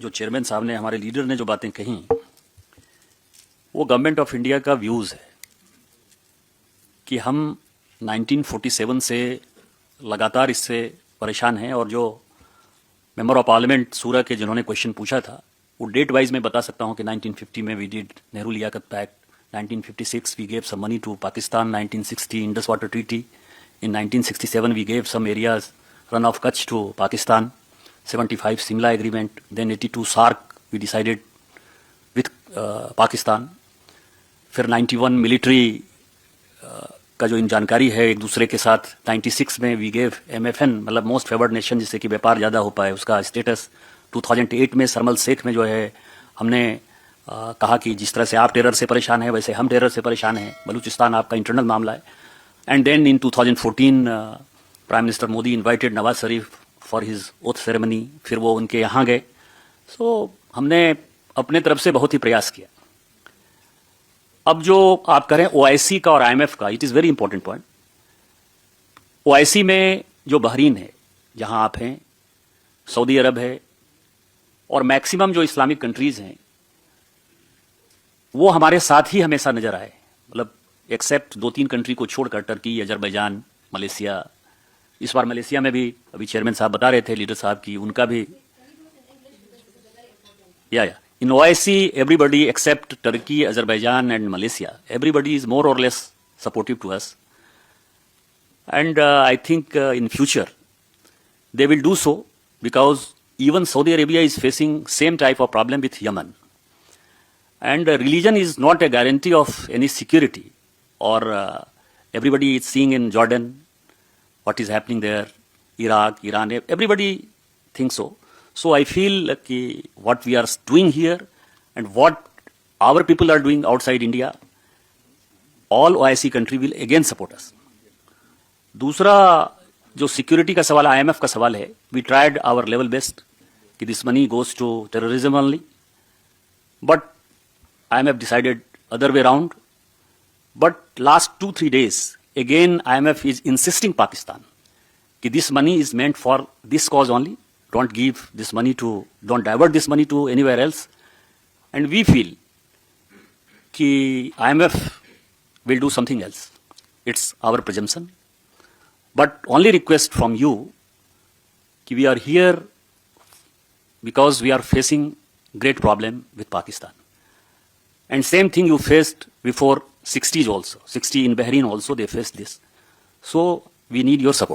जो चेयरमैन साहब ने, हमारे लीडर ने जो बातें कही, वो गवर्नमेंट ऑफ इंडिया का व्यूज़ है कि हम 1947 से लगातार इससे परेशान हैं। और जो मेंबर ऑफ पार्लियामेंट सूरत के जिन्होंने क्वेश्चन पूछा था, वो डेट वाइज मैं बता सकता हूं कि 1950 में we did Nehru Liaquat pact, 1956 we gave some money to Pakistan, 1960 Indus water treaty, in 1967 we gave some areas run of Kutch to Pakistan, 75 Simla agreement, then 82 SARC we decided with Pakistan, फिर 91 मिलिट्री का जो इन जानकारी है एक दूसरे के साथ, 96 में वी गेव MFN, मतलब मोस्ट फेवर्ड नेशन, जिससे कि व्यापार ज़्यादा हो पाए, उसका स्टेटस। 2008 में सरमल शेख में जो है हमने कहा कि जिस तरह से आप टेरर से परेशान हैं वैसे हम टेरर से परेशान हैं, बलूचिस्तान आपका इंटरनल मामला है। And then in 2014 prime minister Modi invited Nawaz Sharif for his oath ceremony, फिर वो उनके यहाँ गए। सो हमने अपने तरफ से बहुत ही प्रयास किया। अब जो आप करें OIC का और IMF का, it is very important point. OIC में जो बहरीन है, जहां आप हैं, सऊदी अरब है, और मैक्सिमम जो इस्लामिक कंट्रीज हैं वो हमारे साथ ही हमेशा नजर आए, मतलब एक्सेप्ट 2-3 कंट्री को छोड़कर, टर्की, अजरबैजान, मलेशिया। इस बार मलेशिया में भी अभी चेयरमैन साहब बता रहे थे, लीडर साहब की, उनका भी या in OIC everybody except Turkey, Azerbaijan and Malaysia, everybody is more or less supportive to us, and I think in future they will do so, because even Saudi Arabia is facing same type of problem with Yemen, and religion is not a guarantee of any security, or everybody is seeing in Jordan what is happening there, Iraq, Iran, everybody thinks so. So I feel like what we are doing here and what our people are doing outside India, all OIC country will again support us. दूसरा जो security का सवाल, IMF का सवाल है, we tried our level best कि this money goes to terrorism only, but IMF decided other way around. But last 2-3 days again IMF is insisting Pakistan कि this money is meant for this cause only. Don't give this money to, don't divert this money to anywhere else. And we feel कि IMF will do something else. It's our presumption. But only request from you कि we are here because we are facing great problem with Pakistan. And same thing you faced before 60s also. 60 in Bahrain also they faced this. So we need your support.